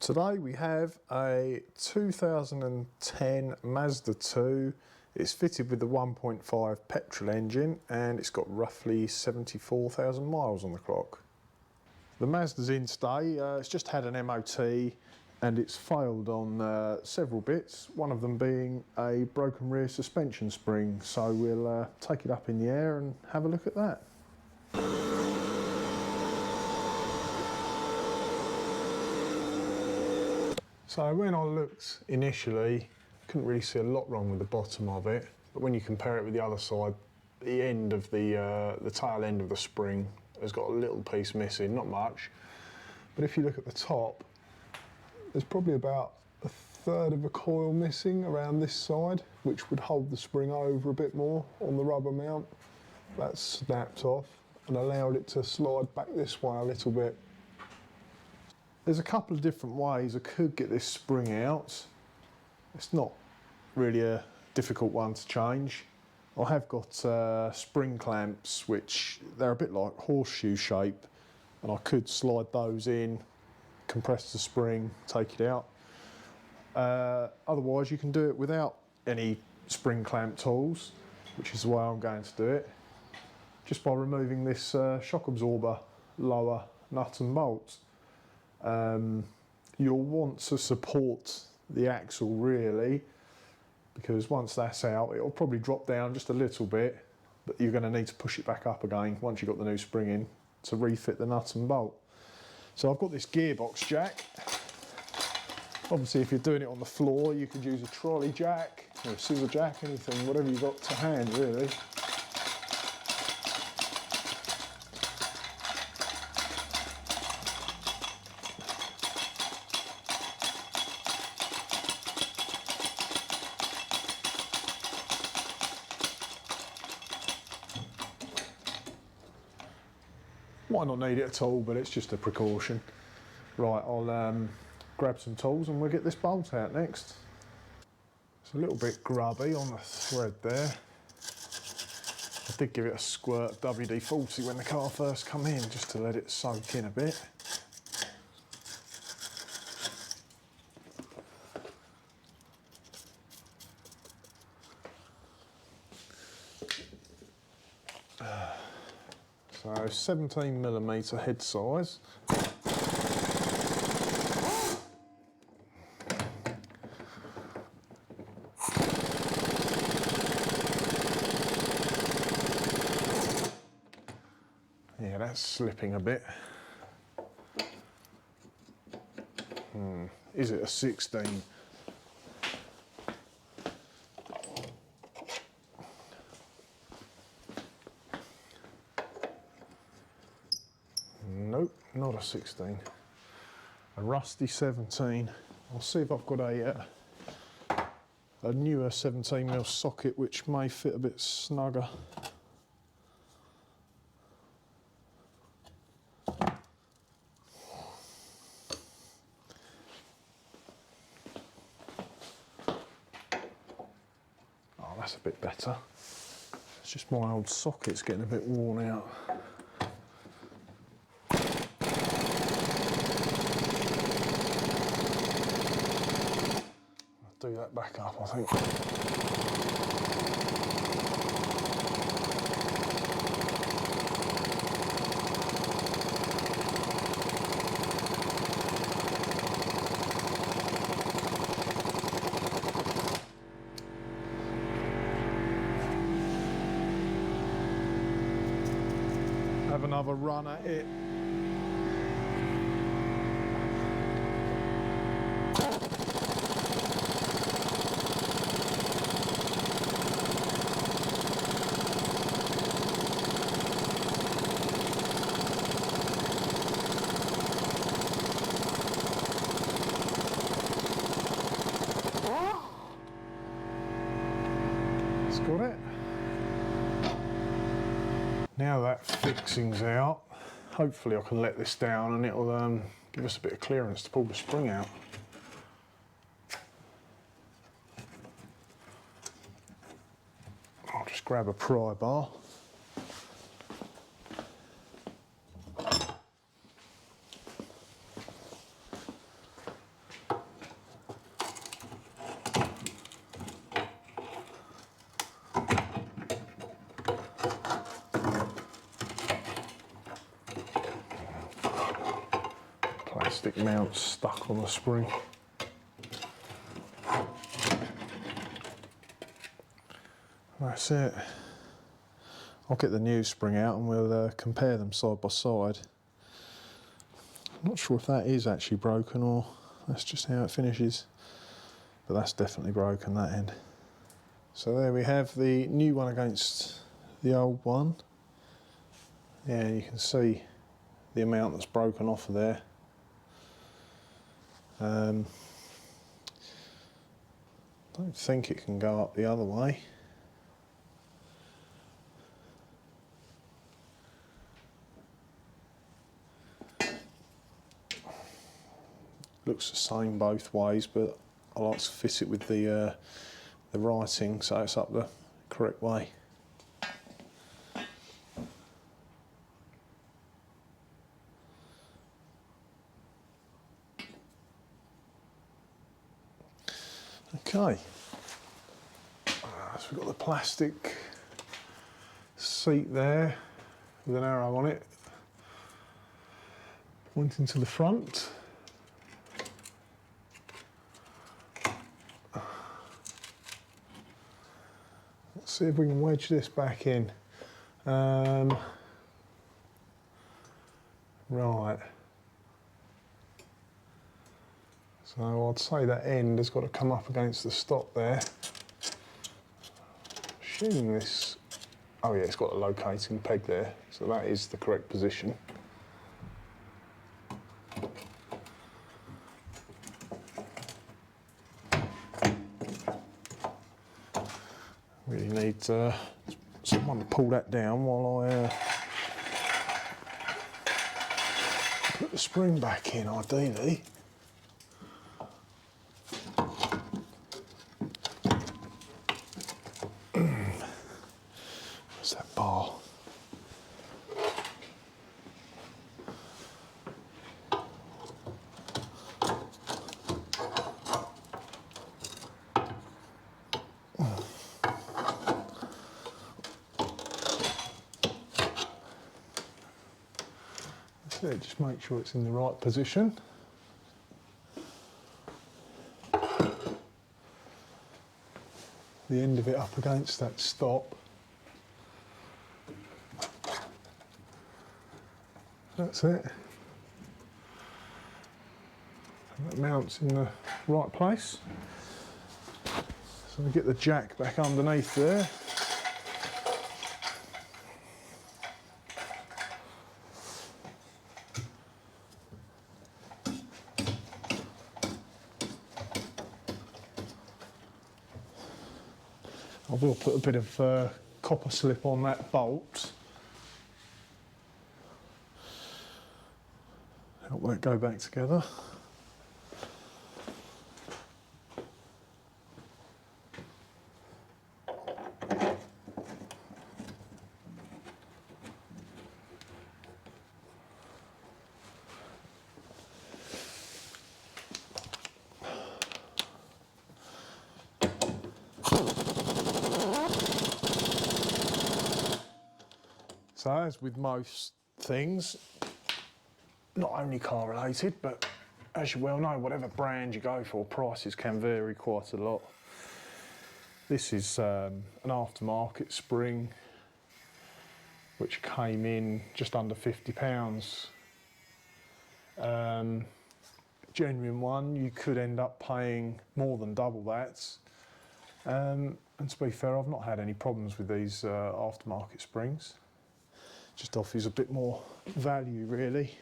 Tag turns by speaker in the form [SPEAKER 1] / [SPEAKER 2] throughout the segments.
[SPEAKER 1] Today we have a 2010 Mazda 2. It's fitted with the 1.5 petrol engine and it's got roughly 74,000 miles on the clock. The Mazda's in today. It's just had an MOT and it's failed on several bits, one of them being a broken rear suspension spring. So we'll take it up in the air and have a look at that. So when I looked initially, couldn't really see a lot wrong with the bottom of it, but when you compare it with the other side, the end of the tail end of the spring has got a little piece missing, not much. But if you look at the top, there's probably about a third of a coil missing around this side, which would hold the spring over a bit more on the rubber mount. That's snapped off and allowed it to slide back this way a little bit. There's a couple of different ways I could get this spring out. It's not really a difficult one to change. I have got spring clamps, which they're a bit like horseshoe shape, and I could slide those in, compress the spring, take it out. Otherwise you can do it without any spring clamp tools, which is the way I'm going to do it, just by removing this shock absorber lower nut and bolt. You'll want to support the axle really, because once that's out it'll probably drop down just a little bit, but you're going to need to push it back up again once you've got the new spring in to refit the nut and bolt. So I've got this gearbox jack. Obviously if you're doing it on the floor you could use a trolley jack or a scissor jack, anything, whatever you've got to hand really. Might not need it at all, but it's just a precaution. Right, I'll grab some tools and we'll get this bolt out next. It's a little bit grubby on the thread there. I did give it a squirt of WD-40 when the car first come in, just to let it soak in a bit. So 17mm head size. Yeah, that's slipping a bit. Is it a 16? Nope, not a 16. A rusty 17. I'll see if I've got a newer 17mm socket which may fit a bit snugger. Oh, that's a bit better. It's just my old socket's getting a bit worn out. Do that back up, I think. Have another run at it. Got it. Now that fixing's out, hopefully I can let this down and it'll give us a bit of clearance to pull the spring out. I'll just grab a pry bar. plastic mount stuck on the spring. That's it. I'll get the new spring out and we'll compare them side by side. I'm not sure if that is actually broken or that's just how it finishes, but that's definitely broken, that end. So there we have the new one against the old one. Yeah, you can see the amount that's broken off of there. Don't think it can go up the other way. Looks the same both ways, but I like to fit it with the writing so it's up the correct way. Okay, so we've got the plastic seat there with an arrow on it pointing to the front. Let's see if we can wedge this back in. Right. So I'd say that end has got to come up against the stop there. Assuming this, oh yeah, it's got a locating peg there, so that is the correct position. Really need someone to pull that down while I put the spring back in, ideally. Where's that bar? So just make sure it's in the right position. The end of it up against that stop. That's it. And that mounts in the right place. So we get the jack back underneath there. I will put a bit of copper slip on that bolt. Help that go back together. So as with most things, not only car related, but as you well know, whatever brand you go for, prices can vary quite a lot. This is an aftermarket spring, which came in just under £50. Genuine one, you could end up paying more than double that. And to be fair, I've not had any problems with these aftermarket springs. Just offers a bit more value, really.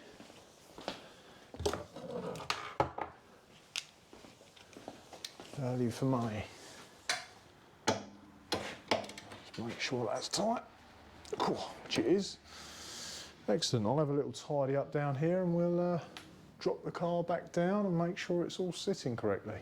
[SPEAKER 1] Value for money. Just make sure that's tight, which it is. Excellent, I'll have a little tidy up down here and we'll drop the car back down and make sure it's all sitting correctly.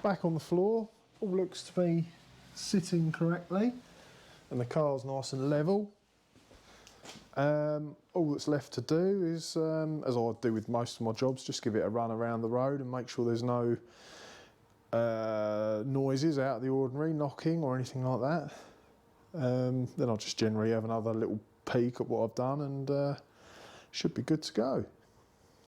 [SPEAKER 1] Back on the floor, all looks to be sitting correctly and the car's nice and level. All that's left to do is, as I do with most of my jobs, just give it a run around the road and make sure there's no noises out of the ordinary, knocking or anything like that. Then I'll just generally have another little peek at what I've done and should be good to go.